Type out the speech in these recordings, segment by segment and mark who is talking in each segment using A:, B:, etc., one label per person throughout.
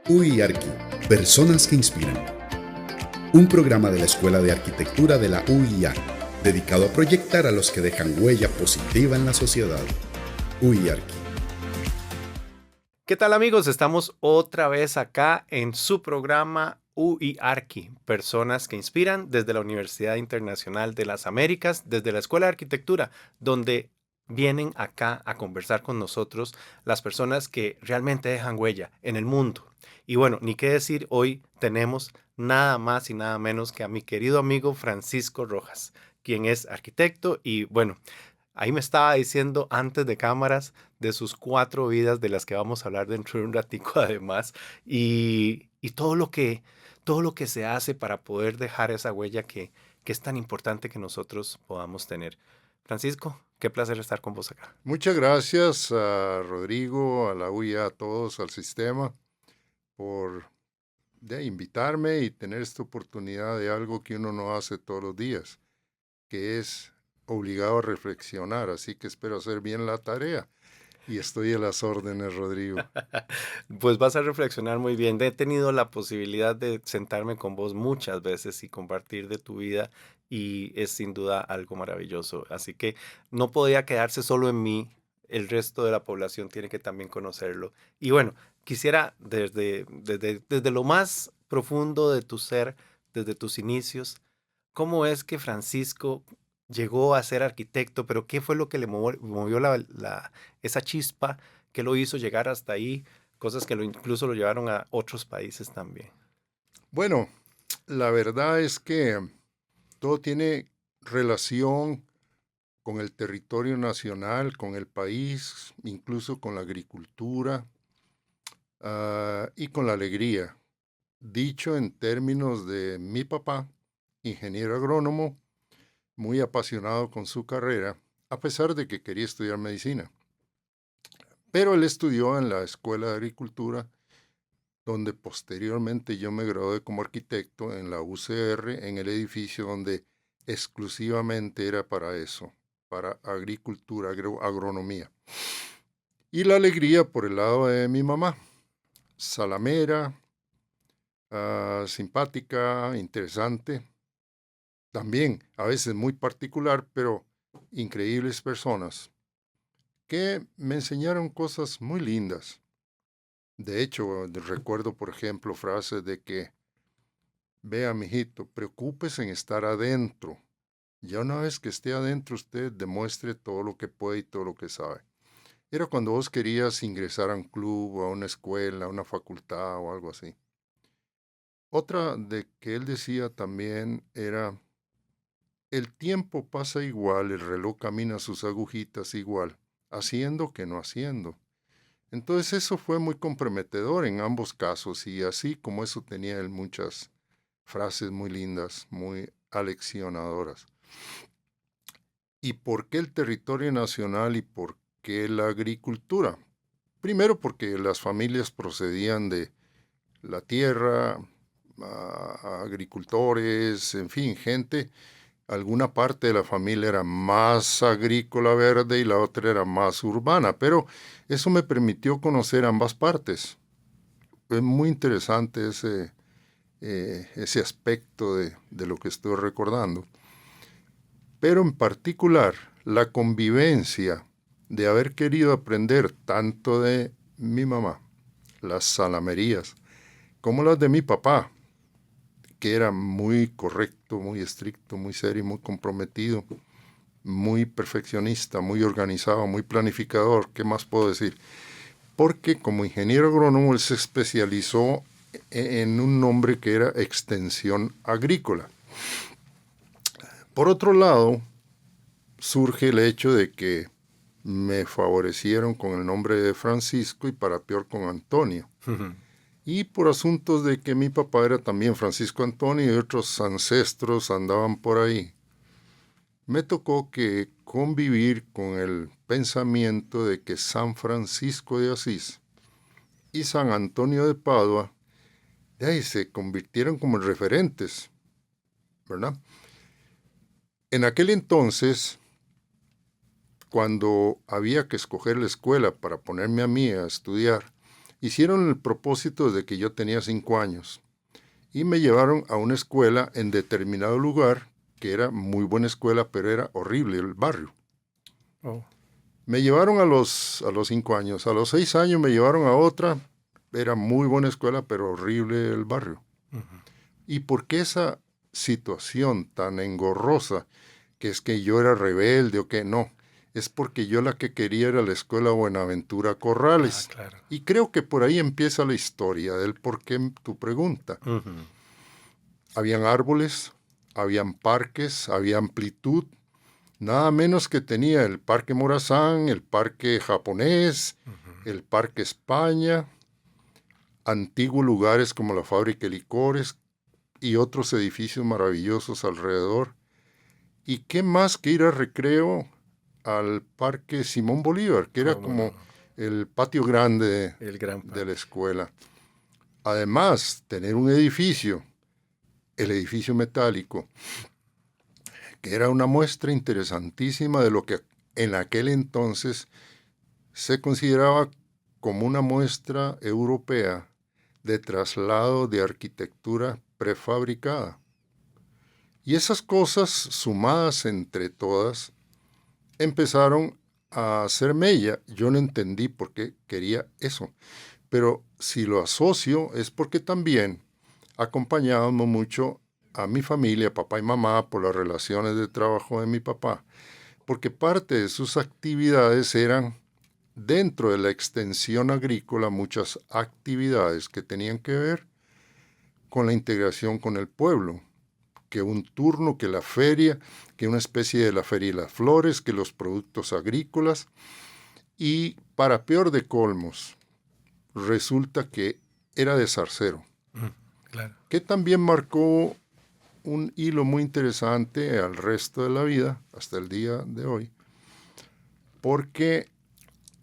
A: UIARQUI, Personas que Inspiran. Un programa de la Escuela de Arquitectura de la UIA, dedicado a proyectar a los que dejan huella positiva en la sociedad. UIARQUI.
B: ¿Qué tal, amigos? Estamos otra vez acá en su programa UIARQUI, Personas que Inspiran, desde la Universidad Internacional de las Américas, desde la Escuela de Arquitectura, donde vienen acá a conversar con nosotros las personas que realmente dejan huella en el mundo. Y bueno, ni qué decir, hoy tenemos nada más y nada menos que a mi querido amigo Francisco Rojas, quien es arquitecto y bueno, ahí me estaba diciendo antes de cámaras de sus 4 vidas de las que vamos a hablar dentro de un ratico además y todo lo que se hace para poder dejar esa huella que es tan importante que nosotros podamos tener. Francisco, qué placer estar con vos acá.
C: Muchas gracias a Rodrigo, a la UIA, a todos, al sistema, por invitarme y tener esta oportunidad de algo que uno no hace todos los días, que es obligado a reflexionar. Así que espero hacer bien la tarea y estoy a las órdenes, Rodrigo.
B: Pues vas a reflexionar muy bien. He tenido la posibilidad de sentarme con vos muchas veces y compartir de tu vida y es sin duda algo maravilloso. Así que no podía quedarse solo en mí. El resto de la población tiene que también conocerlo. Y bueno, quisiera desde lo más profundo de tu ser, desde tus inicios, ¿cómo es que Francisco llegó a ser arquitecto? Pero ¿qué fue lo que le movió esa chispa que lo hizo llegar hasta ahí? Cosas que incluso lo llevaron a otros países también.
C: Bueno, la verdad es que todo tiene relación con el territorio nacional, con el país, incluso con la agricultura y con la alegría. Dicho en términos de mi papá, ingeniero agrónomo, muy apasionado con su carrera, a pesar de que quería estudiar medicina. Pero él estudió en la Escuela de Agricultura, donde posteriormente yo me gradué como arquitecto en la UCR, en el edificio donde exclusivamente era para eso, para agricultura, agronomía. Y la alegría por el lado de mi mamá, salamera, simpática, interesante, también a veces muy particular, pero increíbles personas que me enseñaron cosas muy lindas. De hecho, recuerdo, por ejemplo, frases de que, vea, mijito, preocúpese en estar adentro. Ya una vez que esté adentro, usted demuestre todo lo que puede y todo lo que sabe. Era cuando vos querías ingresar a un club, a una escuela, a una facultad o algo así. Otra de que él decía también era, el tiempo pasa igual, el reloj camina sus agujitas igual, haciendo que no haciendo. Entonces eso fue muy comprometedor en ambos casos y así como eso tenía él muchas frases muy lindas, muy aleccionadoras. ¿Y por qué el territorio nacional y por qué la agricultura? Primero porque las familias procedían de la tierra, agricultores, en fin, gente. Alguna parte de la familia era más agrícola verde y la otra era más urbana, pero eso me permitió conocer ambas partes. Es muy interesante ese aspecto de lo que estoy recordando. Pero en particular, la convivencia de haber querido aprender tanto de mi mamá, las salamerías, como las de mi papá, que era muy correcto, muy estricto, muy serio, muy comprometido, muy perfeccionista, muy organizado, muy planificador. ¿Qué más puedo decir? Porque como ingeniero agrónomo él se especializó en un nombre que era extensión agrícola. Por otro lado, surge el hecho de que me favorecieron con el nombre de Francisco y para peor con Antonio. Y por asuntos de que mi papá era también Francisco Antonio y otros ancestros andaban por ahí, me tocó que convivir con el pensamiento de que San Francisco de Asís y San Antonio de Padua se convirtieron como en referentes, ¿verdad? En aquel entonces, cuando había que escoger la escuela para ponerme a mí a estudiar, hicieron el propósito de que yo tenía 5 años y me llevaron a una escuela en determinado lugar, que era muy buena escuela, pero era horrible el barrio.
B: Oh.
C: Me llevaron a los 5 años. A los 6 años me llevaron a otra. Era muy buena escuela, pero horrible el barrio.
B: Ujú.
C: ¿Y por qué esa situación tan engorrosa, que es que yo era rebelde o que no? Es porque yo la que quería era la escuela Buenaventura Corrales.
B: Claro.
C: Y creo que por ahí empieza la historia del por qué tu pregunta.
B: Ujú.
C: Habían árboles, habían parques, había amplitud. Nada menos que tenía el Parque Morazán, el Parque Japonés, el Parque España, antiguos lugares como la fábrica de licores y otros edificios maravillosos alrededor. ¿Y qué más que ir a recreo al Parque Simón Bolívar, que era como el patio grande
B: El gran
C: de la escuela? Además, tener un edificio, el edificio metálico, que era una muestra interesantísima de lo que en aquel entonces se consideraba como una muestra europea de traslado de arquitectura prefabricada. Y esas cosas, sumadas entre todas, empezaron a hacer mella. Yo no entendí por qué quería eso, pero si lo asocio es porque también acompañábamos mucho a mi familia, papá y mamá, por las relaciones de trabajo de mi papá, porque parte de sus actividades eran, dentro de la extensión agrícola, muchas actividades que tenían que ver con la integración con el pueblo, que un turno, que la feria, que una especie de la feria de las flores, que los productos agrícolas, y para peor de colmos, resulta que era de zarcero,
B: Claro.
C: que también marcó un hilo muy interesante al resto de la vida, hasta el día de hoy, porque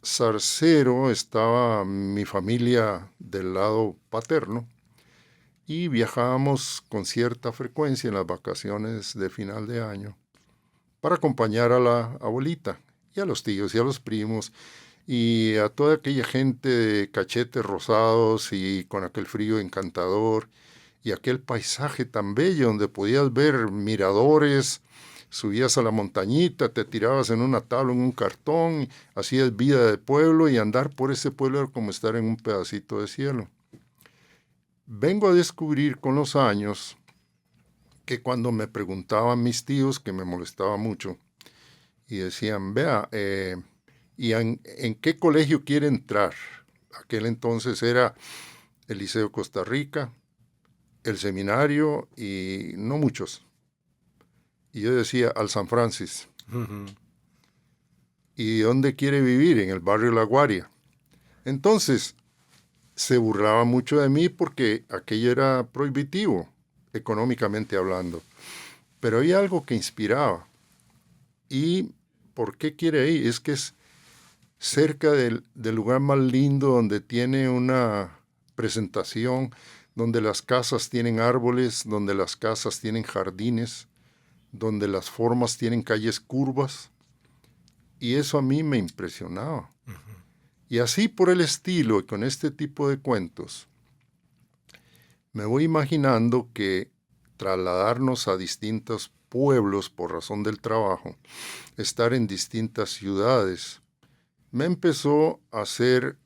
C: zarcero estaba mi familia del lado paterno y viajábamos con cierta frecuencia en las vacaciones de final de año para acompañar a la abuelita y a los tíos y a los primos y a toda aquella gente de cachetes rosados y con aquel frío encantador y aquel paisaje tan bello donde podías ver miradores, subías a la montañita, te tirabas en una tabla, en un cartón, hacías vida de pueblo y andar por ese pueblo era como estar en un pedacito de cielo. Vengo a descubrir con los años que cuando me preguntaban mis tíos, que me molestaba mucho, y decían, vea, ¿y en qué colegio quiere entrar? Aquel entonces era el Liceo Costa Rica, el seminario y no muchos. Y yo decía, al San Francis.
B: Ujú.
C: ¿Y dónde quiere vivir? En el barrio La Guaria. Entonces, se burlaba mucho de mí porque aquello era prohibitivo, económicamente hablando. Pero había algo que inspiraba. ¿Y por qué quiere ir? Es que es cerca del lugar más lindo donde tiene una presentación, donde las casas tienen árboles, donde las casas tienen jardines, donde las formas tienen calles curvas. Y eso a mí me impresionaba. Y así por el estilo y con este tipo de cuentos, me voy imaginando que trasladarnos a distintos pueblos por razón del trabajo, estar en distintas ciudades, me empezó a hacer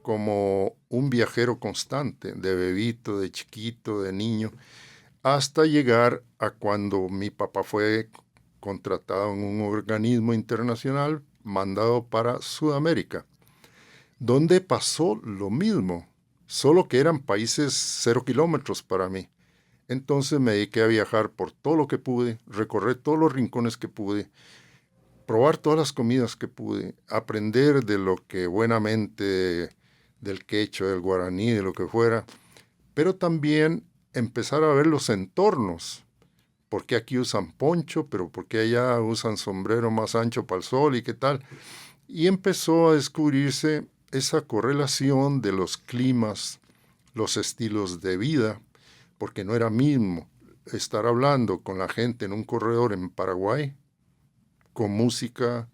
C: como un viajero constante, de bebito, de chiquito, de niño, hasta llegar a cuando mi papá fue contratado en un organismo internacional mandado para Sudamérica, donde pasó lo mismo, solo que eran países 0 kilómetros para mí. Entonces me dediqué a viajar por todo lo que pude, recorrer todos los rincones que pude, probar todas las comidas que pude, aprender de lo que buenamente, del quechua, del guaraní, de lo que fuera, pero también empezar a ver los entornos. ¿Por qué aquí usan poncho? ¿Pero por qué allá usan sombrero más ancho para el sol? ¿Y qué tal? Y empezó a descubrirse esa correlación de los climas, los estilos de vida, porque no era mismo estar hablando con la gente en un corredor en Paraguay, con música,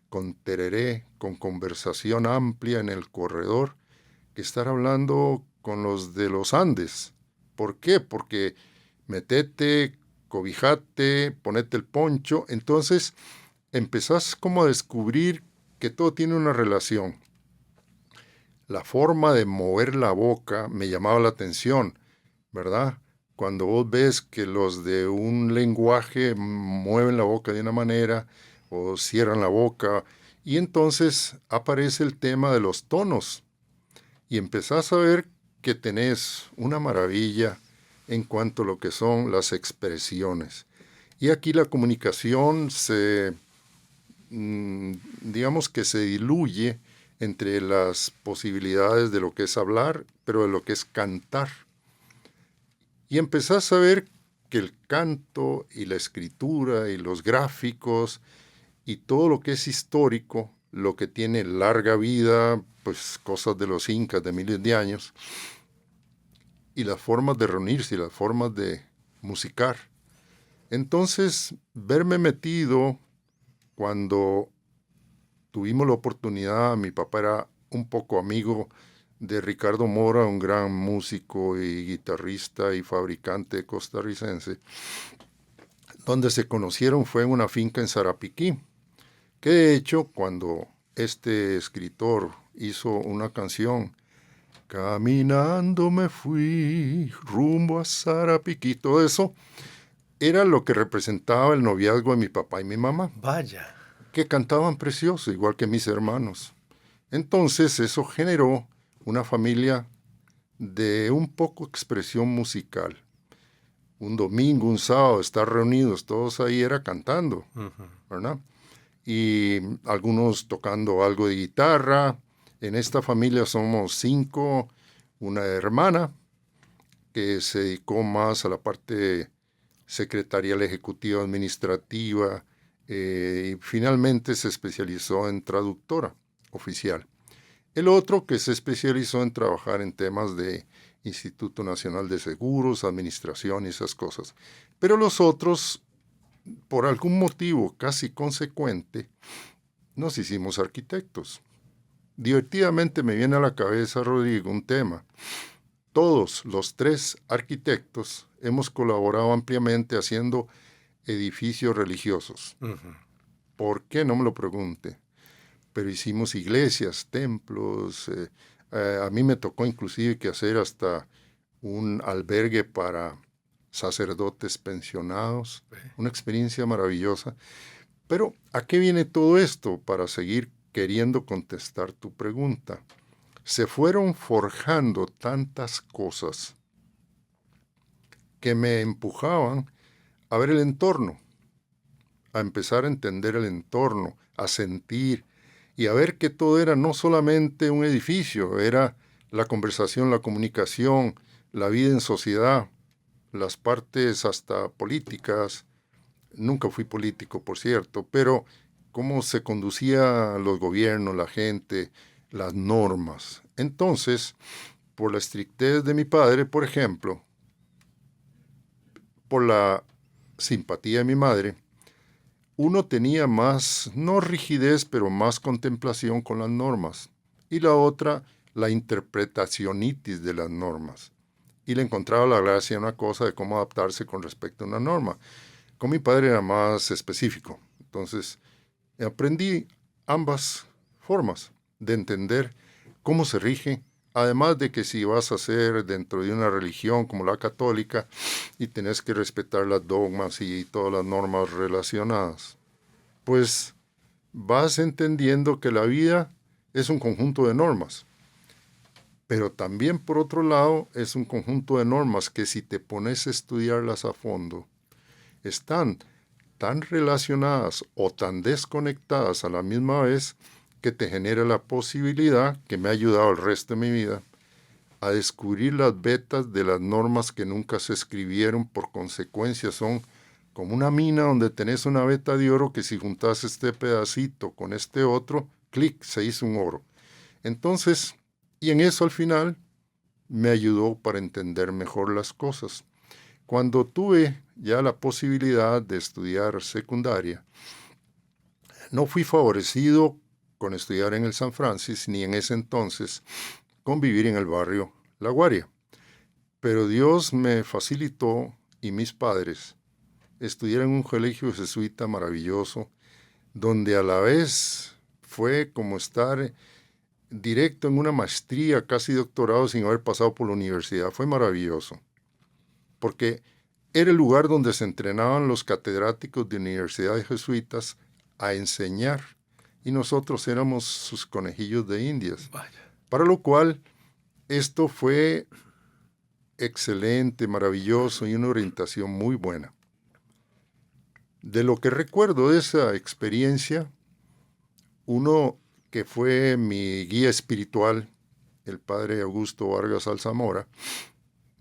C: con tereré, con conversación amplia en el corredor, que estar hablando con los de los Andes. ¿Por qué? Porque metete, cobijate, ponete el poncho. Entonces empezás como a descubrir que todo tiene una relación. La forma de mover la boca me llamaba la atención, ¿verdad? Cuando vos ves que los de un lenguaje mueven la boca de una manera o cierran la boca, y entonces aparece el tema de los tonos y empezás a ver que tenés una maravilla en cuanto a lo que son las expresiones. Y aquí la comunicación digamos que se diluye entre las posibilidades de lo que es hablar, pero de lo que es cantar. Y empezás a ver que el canto y la escritura y los gráficos y todo lo que es histórico, lo que tiene larga vida, pues cosas de los incas de miles de años, y las formas de reunirse y las formas de musicar. Entonces, verme metido cuando tuvimos la oportunidad, mi papá era un poco amigo de Ricardo Mora, un gran músico y guitarrista y fabricante costarricense, donde se conocieron fue en una finca en Sarapiquí, que de hecho cuando este escritor hizo una canción, Caminando me fui rumbo a Sarapiquí, todo eso era lo que representaba el noviazgo de mi papá y mi mamá.
B: Vaya.
C: Que cantaban precioso, igual que mis hermanos. Entonces eso generó una familia de un poco expresión musical. Un domingo, un sábado, estar reunidos todos ahí era cantando, ¿verdad? Y algunos tocando algo de guitarra. En esta familia somos 5, una hermana que se dedicó más a la parte secretarial ejecutiva administrativa, y finalmente se especializó en traductora oficial. El otro que se especializó en trabajar en temas de Instituto Nacional de Seguros, administración y esas cosas. Pero los otros, por algún motivo casi consecuente, nos hicimos arquitectos. Divertidamente me viene a la cabeza, Rodrigo, un tema. Todos los 3 arquitectos hemos colaborado ampliamente haciendo edificios religiosos. ¿Por qué? No me lo pregunte. Pero hicimos iglesias, templos. A mí me tocó inclusive que hacer hasta un albergue para sacerdotes pensionados. Una experiencia maravillosa. Pero, ¿a qué viene todo esto? Para seguir queriendo contestar tu pregunta. Se fueron forjando tantas cosas que me empujaban a ver el entorno, a empezar a entender el entorno, a sentir y a ver que todo era no solamente un edificio, era la conversación, la comunicación, la vida en sociedad, las partes hasta políticas. Nunca fui político, por cierto, pero cómo se conducía los gobiernos, la gente, las normas. Entonces, por la estrictez de mi padre, por ejemplo, por la simpatía de mi madre, uno tenía más, no rigidez, pero más contemplación con las normas. Y la otra, la interpretacionitis de las normas. Y le encontraba la gracia en una cosa de cómo adaptarse con respecto a una norma. Con mi padre era más específico. Entonces, aprendí ambas formas de entender cómo se rige, además de que si vas a ser dentro de una religión como la católica y tenés que respetar las dogmas y todas las normas relacionadas, pues vas entendiendo que la vida es un conjunto de normas. Pero también, por otro lado, es un conjunto de normas que si te pones a estudiarlas a fondo, están tan relacionadas o tan desconectadas a la misma vez que te genera la posibilidad, que me ha ayudado el resto de mi vida, a descubrir las vetas de las normas que nunca se escribieron, por consecuencia son como una mina donde tenés una veta de oro que si juntas este pedacito con este otro, clic, se hizo un oro. Entonces, y en eso al final me ayudó para entender mejor las cosas. Cuando tuve ya la posibilidad de estudiar secundaria, no fui favorecido con estudiar en el San Francisco, ni en ese entonces convivir en el barrio La Guaria. Pero Dios me facilitó y mis padres estudiar en un colegio jesuita maravilloso, donde a la vez fue como estar directo en una maestría, casi doctorado, sin haber pasado por la universidad. Fue maravilloso, porque era el lugar donde se entrenaban los catedráticos de universidades jesuitas a enseñar, y nosotros éramos sus conejillos de indias.
B: Vaya.
C: Para lo cual, esto fue excelente, maravilloso y una orientación muy buena. De lo que recuerdo de esa experiencia, uno que fue mi guía espiritual, el padre Augusto Vargas Alzamora,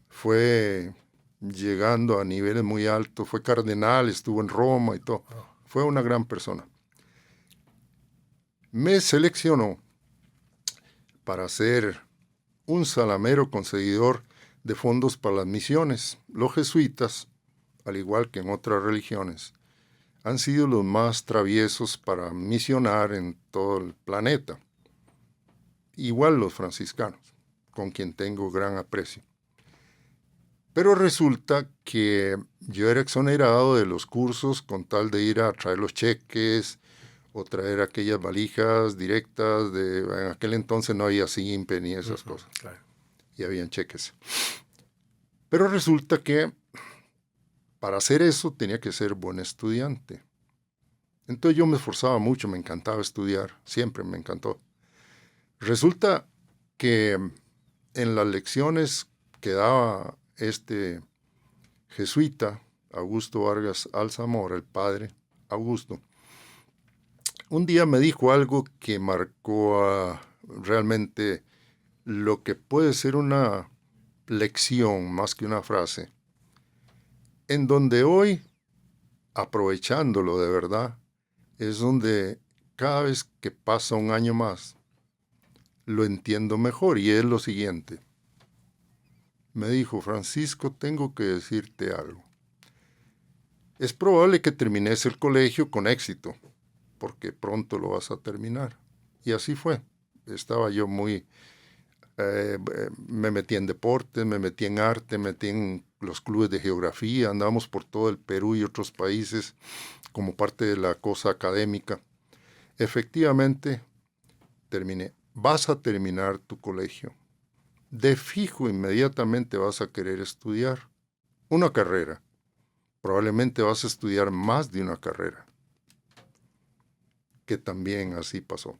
C: fue llegando a niveles muy altos, fue cardenal, estuvo en Roma y todo. Fue una gran persona. Me seleccionó para ser un salamero conseguidor de fondos para las misiones. Los jesuitas, al igual que en otras religiones, han sido los más traviesos para misionar en todo el planeta. Igual los franciscanos, con quien tengo gran aprecio. Pero resulta que yo era exonerado de los cursos con tal de ir a traer los cheques o traer aquellas valijas directas. En aquel entonces no había SIMPE ni esas cosas.
B: Claro.
C: Y habían cheques. Pero resulta que para hacer eso tenía que ser buen estudiante. Entonces yo me esforzaba mucho, me encantaba estudiar, siempre me encantó. Resulta que en las lecciones que daba este jesuita, Augusto Vargas Alzamora, el padre Augusto, un día me dijo algo que marcó realmente lo que puede ser una lección más que una frase, en donde hoy, aprovechándolo de verdad, es donde cada vez que pasa un año más, lo entiendo mejor, y es lo siguiente. Me dijo: Francisco, tengo que decirte algo. Es probable que termines el colegio con éxito, porque pronto lo vas a terminar. Y así fue. Estaba yo me metí en deportes, me metí en arte, me metí en los clubes de geografía, andábamos por todo el Perú y otros países como parte de la cosa académica. Efectivamente, terminé. Vas a terminar tu colegio. De fijo, inmediatamente vas a querer estudiar una carrera. Probablemente vas a estudiar más de una carrera. Que también así pasó.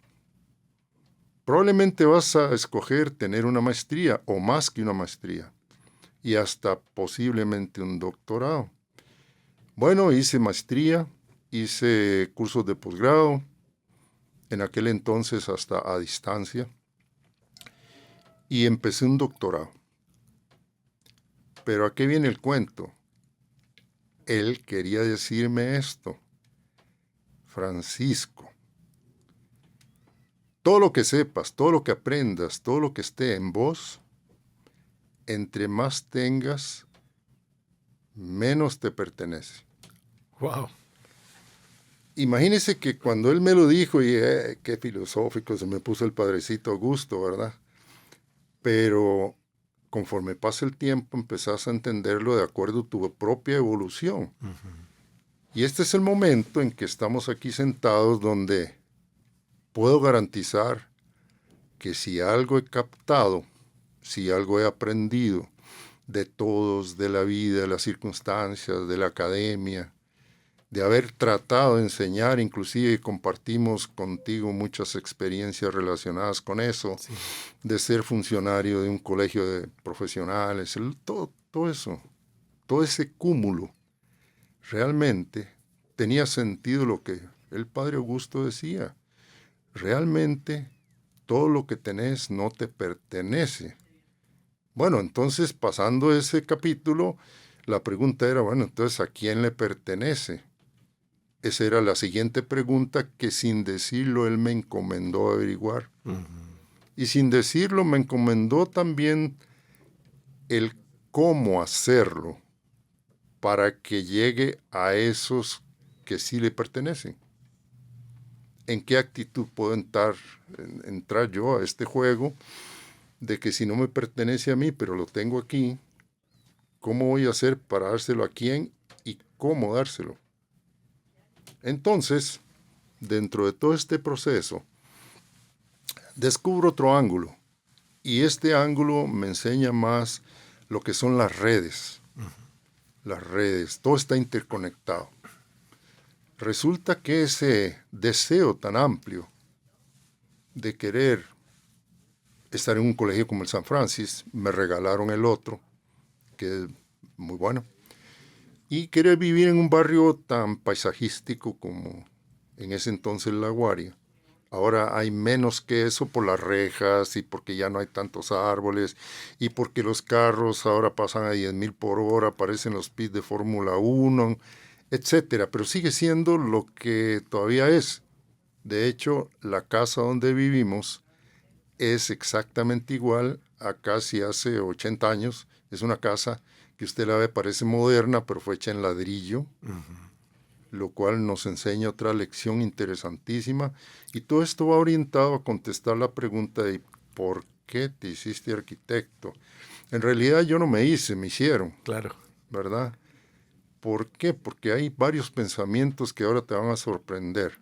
C: Probablemente vas a escoger tener una maestría o más que una maestría. Y hasta posiblemente un doctorado. Bueno, hice maestría, hice cursos de posgrado, en aquel entonces hasta a distancia, y empecé un doctorado. Pero ¿a qué viene el cuento? Él quería decirme esto: Francisco, todo lo que sepas, todo lo que aprendas, todo lo que esté en vos, entre más tengas, menos te pertenece.
B: Wow.
C: Imagínese que cuando él me lo dijo, y qué filosófico se me puso el padrecito Augusto, ¿verdad? Pero conforme pasa el tiempo, empezás a entenderlo de acuerdo a tu propia evolución. Y este es el momento en que estamos aquí sentados, donde puedo garantizar que si algo he captado, si algo he aprendido de todos, de la vida, de las circunstancias, de la academia, de haber tratado de enseñar, inclusive compartimos contigo muchas experiencias relacionadas con eso, sí, de ser funcionario de un colegio de profesionales, todo eso, todo ese cúmulo, realmente tenía sentido lo que el padre Augusto decía. Realmente todo lo que tenés no te pertenece. Bueno, entonces, pasando ese capítulo, la pregunta era, bueno, entonces, ¿a quién le pertenece? Esa era la siguiente pregunta que sin decirlo él me encomendó averiguar. Y sin decirlo me encomendó también el cómo hacerlo para que llegue a esos que sí le pertenecen. ¿En qué actitud puedo entrar yo a este juego de que si no me pertenece a mí, pero lo tengo aquí, ¿cómo voy a hacer para dárselo a quién y cómo dárselo? Entonces, dentro de todo este proceso, descubro otro ángulo. Y este ángulo me enseña más lo que son las redes. Las redes, todo está interconectado. Resulta que ese deseo tan amplio de querer estar en un colegio como el San Francis, me regalaron el otro, que es muy bueno, y querer vivir en un barrio tan paisajístico como en ese entonces La Guaria. Ahora hay menos que eso por las rejas y porque ya no hay tantos árboles y porque los carros ahora pasan a 10,000 por hora, aparecen los pits de Fórmula 1, etcétera. Pero sigue siendo lo que todavía es. De hecho, la casa donde vivimos es exactamente igual a casi hace 80 años. Es una casa que usted la ve, parece moderna, pero fue hecha en ladrillo. Lo cual nos enseña otra lección interesantísima. Y todo esto va orientado a contestar la pregunta de ¿por qué te hiciste arquitecto? En realidad yo no me hice, me hicieron.
B: Claro.
C: ¿Verdad? ¿Por qué? Porque hay varios pensamientos que ahora te van a sorprender.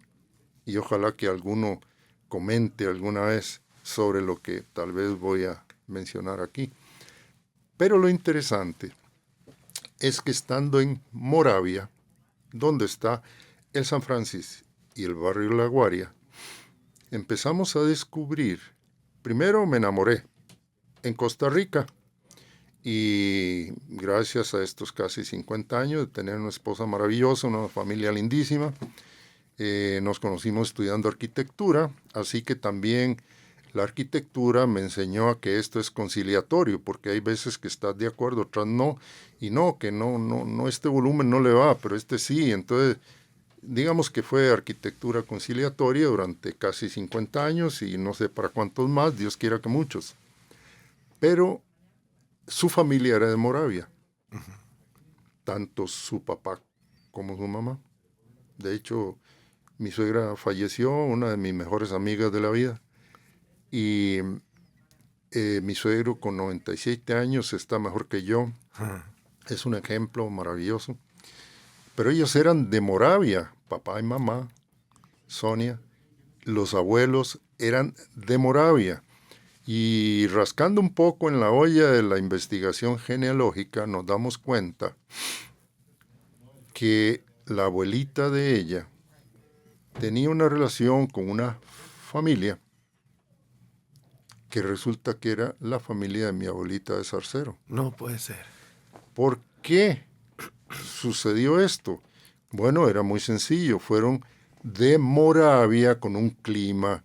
C: Y ojalá que alguno comente alguna vez sobre lo que tal vez voy a mencionar aquí. Pero lo interesante es que estando en Moravia, donde está el San Francisco y el barrio La Guaria, empezamos a descubrir, primero me enamoré en Costa Rica y gracias a estos casi 50 años de tener una esposa maravillosa, una familia lindísima, nos conocimos estudiando arquitectura, así que también la arquitectura me enseñó a que esto es conciliatorio, porque hay veces que estás de acuerdo, otras no, y no, que no, este volumen no le va, pero este sí. Entonces, digamos que fue arquitectura conciliatoria durante casi 50 años y no sé para cuántos más, Dios quiera que muchos. Pero su familia era de Moravia, tanto su papá como su mamá. De hecho, mi suegra falleció, una de mis mejores amigas de la vida. Y mi suegro con 97 años está mejor que yo. Es un ejemplo maravilloso. Pero ellos eran de Moravia, papá y mamá, Sonia. Los abuelos eran de Moravia. Y rascando un poco en la olla de la investigación genealógica, nos damos cuenta que la abuelita de ella tenía una relación con una familia que resulta que era la familia de mi abuelita de Zarcero.
B: No puede ser.
C: ¿Por qué sucedió esto? Bueno, era muy sencillo. Fueron de Moravia con un clima,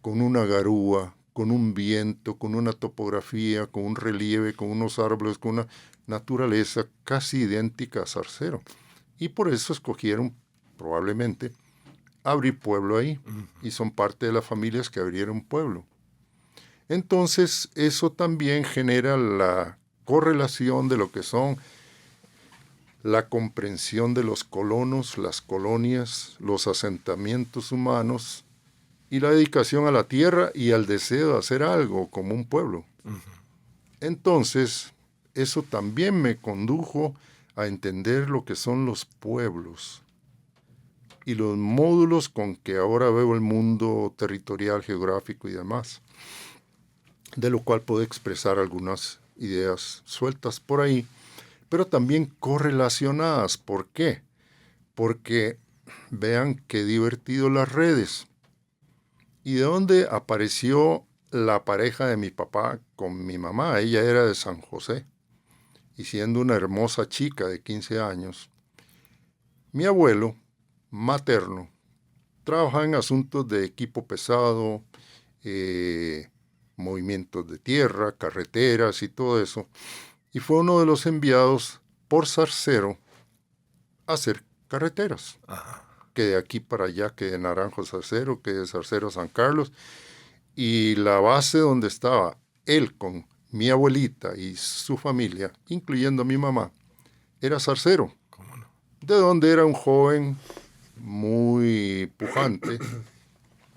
C: con una garúa, con un viento, con una topografía, con un relieve, con unos árboles, con una naturaleza casi idéntica a Zarcero. Y por eso escogieron, probablemente, abrir pueblo ahí. Y son parte de las familias que abrieron pueblo. Entonces, eso también genera la correlación de lo que son la comprensión de los colonos, las colonias, los asentamientos humanos y la dedicación a la tierra y al deseo de hacer algo como un pueblo. Entonces, eso también me condujo a entender lo que son los pueblos y los módulos con que ahora veo el mundo territorial, geográfico y demás, de lo cual puedo expresar algunas ideas sueltas por ahí, pero también correlacionadas. ¿Por qué? Porque vean qué divertido las redes. ¿Y de dónde apareció la pareja de mi papá con mi mamá? Ella era de San José, y siendo una hermosa chica de 15 años, mi abuelo materno trabajaba en asuntos de equipo pesado, movimientos de tierra, carreteras y todo eso, y fue uno de los enviados por Zarcero a hacer carreteras.
B: Ajá.
C: Que de aquí para allá, que de Naranjo a Zarcero, que de Zarcero a San Carlos, y la base donde estaba él con mi abuelita y su familia, incluyendo a mi mamá, era Zarcero.
B: ¿Cómo no?
C: De donde era un joven muy pujante,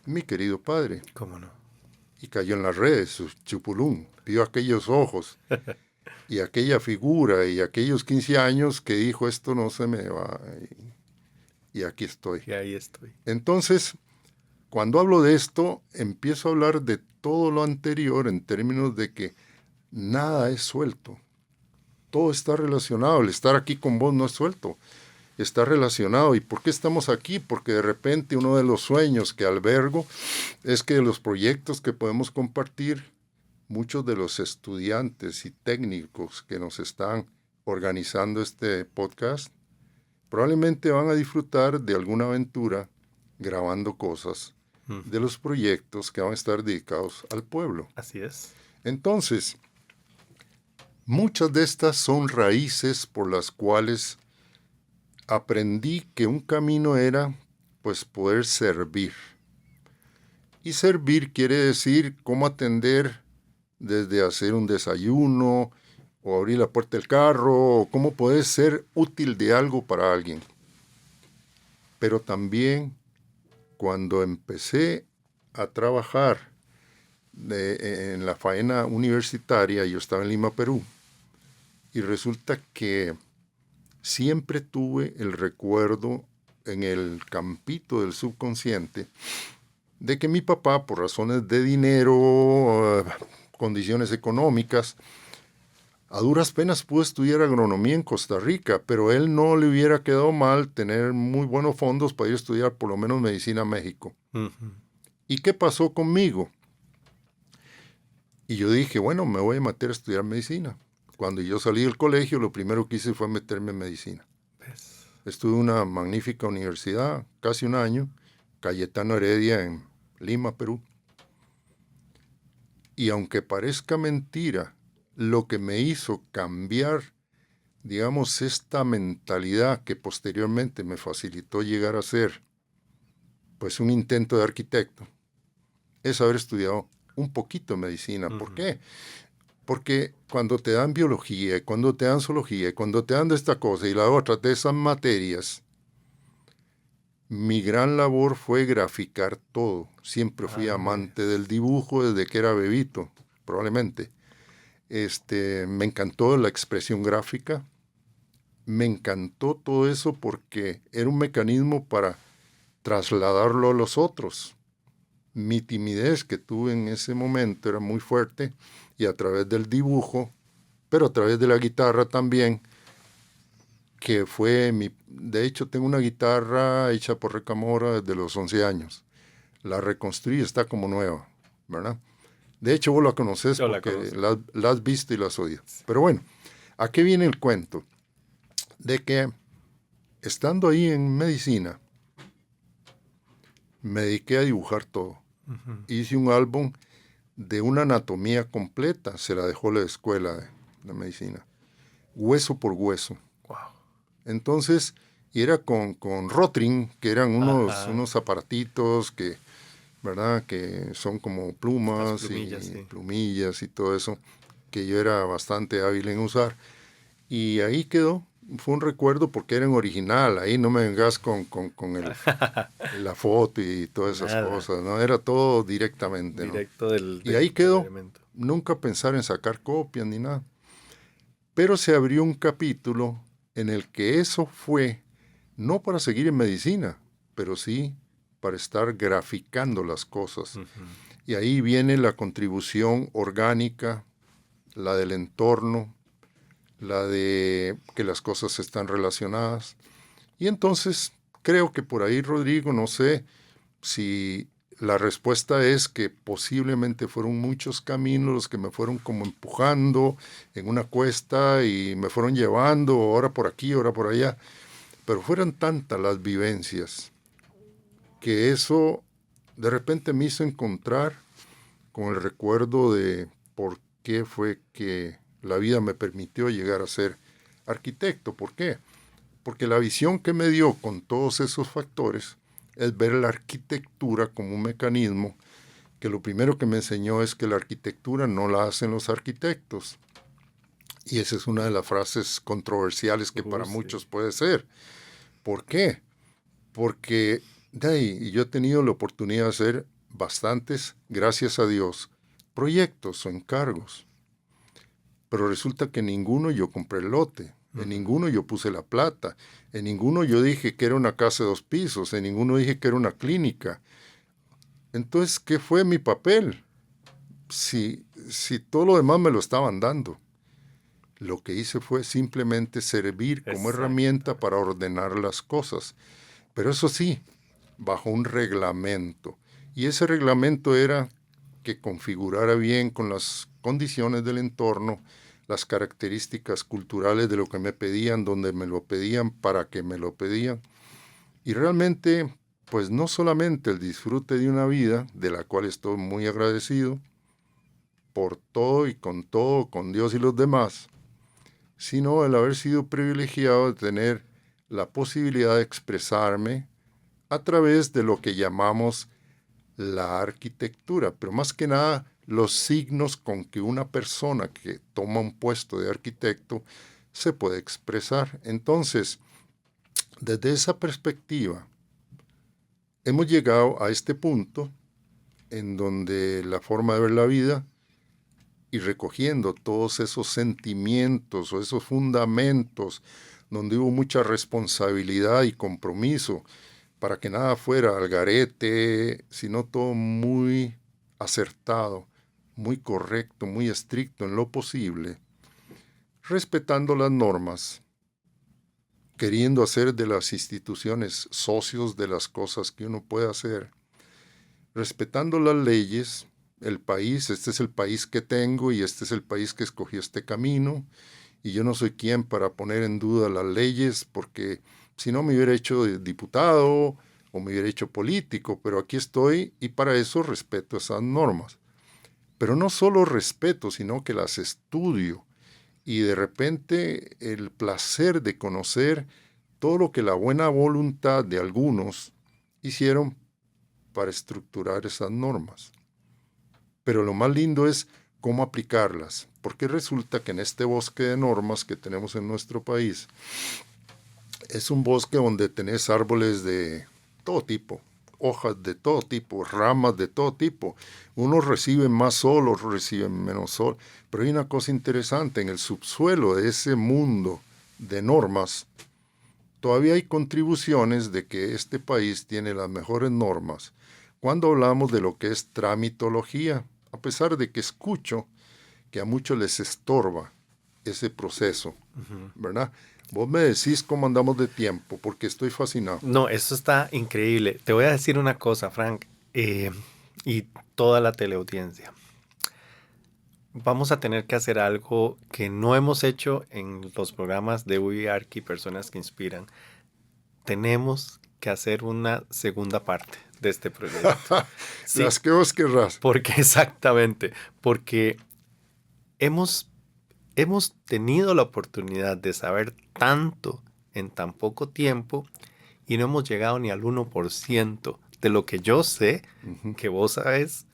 C: mi querido padre.
B: ¿Cómo no?
C: y cayó en las redes, su chupulún, vio aquellos ojos y aquella figura y aquellos 15 años que dijo, esto no se me va, y aquí estoy.
B: Y ahí estoy.
C: Entonces, cuando hablo de esto, empiezo a hablar de todo lo anterior en términos de que nada es suelto. Todo está relacionado. El estar aquí con vos no es suelto. Está relacionado. ¿Y por qué estamos aquí? Porque de repente uno de los sueños que albergo es que de los proyectos que podemos compartir, muchos de los estudiantes y técnicos que nos están organizando este podcast probablemente van a disfrutar de alguna aventura grabando cosas de los proyectos que van a estar dedicados al pueblo.
B: Así es.
C: Entonces, muchas de estas son raíces por las cuales aprendí que un camino era, pues, poder servir. Y servir quiere decir cómo atender desde hacer un desayuno o abrir la puerta del carro, o cómo poder ser útil de algo para alguien. Pero también cuando empecé a trabajar en la faena universitaria, yo estaba en Lima, Perú, y resulta que siempre tuve el recuerdo en el campito del subconsciente de que mi papá, por razones de dinero, condiciones económicas, a duras penas pudo estudiar agronomía en Costa Rica, pero a él no le hubiera quedado mal tener muy buenos fondos para ir a estudiar por lo menos medicina a México. ¿Y qué pasó conmigo? Y yo dije, bueno, me voy a meter a estudiar medicina. Cuando yo salí del colegio, lo primero que hice fue meterme en medicina.
B: ¿Ves?
C: Estuve en una magnífica universidad, casi un año, Cayetano Heredia en Lima, Perú. Y aunque parezca mentira, lo que me hizo cambiar, digamos, esta mentalidad que posteriormente me facilitó llegar a ser, pues, un intento de arquitecto, es haber estudiado un poquito de medicina. ¿Por qué? Porque cuando te dan biología, cuando te dan zoología, cuando te dan de esta cosa y la otra de esas materias, mi gran labor fue graficar todo. Siempre fui amante del dibujo desde que era bebito, probablemente. Me encantó la expresión gráfica, me encantó todo eso porque era un mecanismo para trasladarlo a los otros. Mi timidez que tuve en ese momento era muy fuerte y a través del dibujo, pero a través de la guitarra también, que fue de hecho tengo una guitarra hecha por Recamora desde los 11 años. La reconstruí, está como nueva, ¿verdad? De hecho, vos la conoces porque la has visto y la has oído. Pero bueno, ¿a qué viene el cuento? De que, estando ahí en medicina, me dediqué a dibujar todo. Hice un álbum de una anatomía completa, se la dejó la escuela de medicina, hueso por hueso.
B: Wow.
C: Entonces, y era con Rotring, que eran unos aparatitos que, ¿verdad? Que son como plumas
B: plumillas,
C: y
B: sí.
C: plumillas y todo eso, que yo era bastante hábil en usar. Y ahí quedó, fue un recuerdo porque era en original, ahí no me vengas con la foto y todas esas
B: Nada.
C: cosas, ¿no? Era todo directamente, ¿no?
B: Directo del
C: Y ahí quedó,
B: elemento.
C: nunca pensar en sacar copias ni nada. Pero se abrió un capítulo en el que eso fue, no para seguir en medicina, pero sí para estar graficando las cosas. Y ahí viene la contribución orgánica, la del entorno, la de que las cosas están relacionadas. Y entonces creo que por ahí, Rodrigo, no sé si la respuesta es que posiblemente fueron muchos caminos los que me fueron como empujando en una cuesta y me fueron llevando ahora por aquí, ahora por allá. Pero fueron tantas las vivencias que eso de repente me hizo encontrar con el recuerdo de por qué fue que la vida me permitió llegar a ser arquitecto. ¿Por qué? Porque la visión que me dio con todos esos factores es ver la arquitectura como un mecanismo que lo primero que me enseñó es que la arquitectura no la hacen los arquitectos. Y esa es una de las frases controversiales que para muchos puede ser. ¿Por qué? Porque yo he tenido la oportunidad de hacer bastantes, gracias a Dios, proyectos o encargos. Pero resulta que en ninguno yo compré el lote, en ninguno yo puse la plata, en ninguno yo dije que era una casa de 2 pisos, en ninguno dije que era una clínica. Entonces, ¿qué fue mi papel? Si todo lo demás me lo estaban dando. Lo que hice fue simplemente servir como herramienta para ordenar las cosas. Pero eso sí, bajo un reglamento. Y ese reglamento era que configurara bien con las condiciones del entorno, las características culturales de lo que me pedían, donde me lo pedían, para que me lo pedían. Y realmente, pues no solamente el disfrute de una vida, de la cual estoy muy agradecido, por todo, con Dios y los demás, sino el haber sido privilegiado de tener la posibilidad de expresarme a través de lo que llamamos la arquitectura, pero más que nada los signos con que una persona que toma un puesto de arquitecto se puede expresar. Entonces, desde esa perspectiva, hemos llegado a este punto en donde la forma de ver la vida y recogiendo todos esos sentimientos o esos fundamentos donde hubo mucha responsabilidad y compromiso para que nada fuera al garete, sino todo muy acertado, muy correcto, muy estricto en lo posible, respetando las normas, queriendo hacer de las instituciones socios de las cosas que uno puede hacer, respetando las leyes, el país, este es el país que tengo y este es el país que escogió este camino, y yo no soy quien para poner en duda las leyes, porque si no me hubiera hecho diputado o me hubiera hecho político, pero aquí estoy y para eso respeto esas normas. Pero no solo respeto, sino que las estudio, y de repente el placer de conocer todo lo que la buena voluntad de algunos hicieron para estructurar esas normas. Pero lo más lindo es cómo aplicarlas, porque resulta que en este bosque de normas que tenemos en nuestro país, es un bosque donde tenés árboles de todo tipo, hojas de todo tipo, ramas de todo tipo. Unos reciben más sol, otros reciben menos sol. Pero hay una cosa interesante, en el subsuelo de ese mundo de normas, todavía hay contribuciones de que este país tiene las mejores normas. Cuando hablamos de lo que es tramitología, a pesar de que escucho que a muchos les estorba ese proceso, ¿verdad? Vos me decís cómo andamos de tiempo, porque estoy fascinado.
B: No, eso está increíble. Te voy a decir una cosa, Frank, y toda la teleaudiencia. Vamos a tener que hacer algo que no hemos hecho en los programas de UIARC y Personas que Inspiran. Tenemos que hacer una segunda parte de este proyecto.
C: Sí, las que vos querrás.
B: Exactamente, porque hemos tenido la oportunidad de saber tanto en tan poco tiempo y no hemos llegado ni al 1% de lo que yo sé, que vos sabes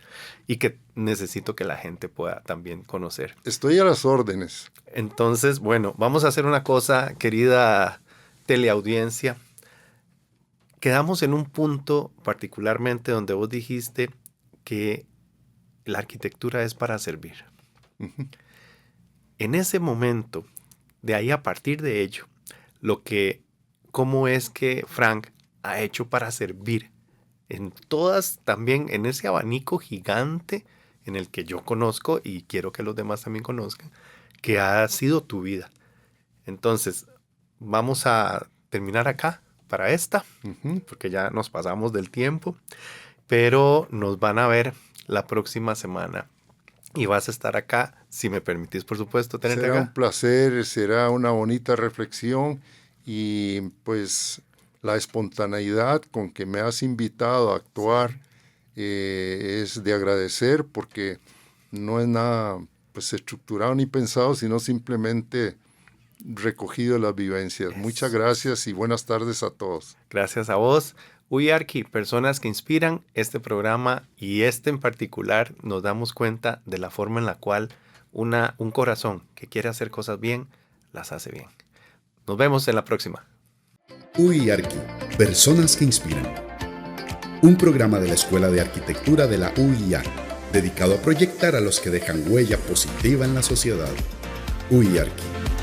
B: y que necesito que la gente pueda también conocer.
C: Estoy a las órdenes.
B: Entonces, bueno, vamos a hacer una cosa, querida teleaudiencia. Quedamos en un punto particularmente donde vos dijiste que la arquitectura es para servir. En ese momento, de ahí a partir de ello, cómo es que Frank ha hecho para servir en todas, también en ese abanico gigante en el que yo conozco y quiero que los demás también conozcan, que ha sido tu vida. Entonces, vamos a terminar acá para esta, porque ya nos pasamos del tiempo, pero nos van a ver la próxima semana y vas a estar acá, si me permitís, por supuesto, tenerte acá.
C: Será un placer, será una bonita reflexión y pues la espontaneidad con que me has invitado a actuar es de agradecer, porque no es nada pues estructurado ni pensado, sino simplemente recogido las vivencias. Muchas gracias y buenas tardes a todos.
B: Gracias a vos. UIARC, Personas que Inspiran, este programa y este en particular, nos damos cuenta de la forma en la cual un corazón que quiere hacer cosas bien, las hace bien. Nos vemos en la próxima.
A: UIARC, Personas que Inspiran. Un programa de la Escuela de Arquitectura de la UIA, dedicado a proyectar a los que dejan huella positiva en la sociedad. UIARKI.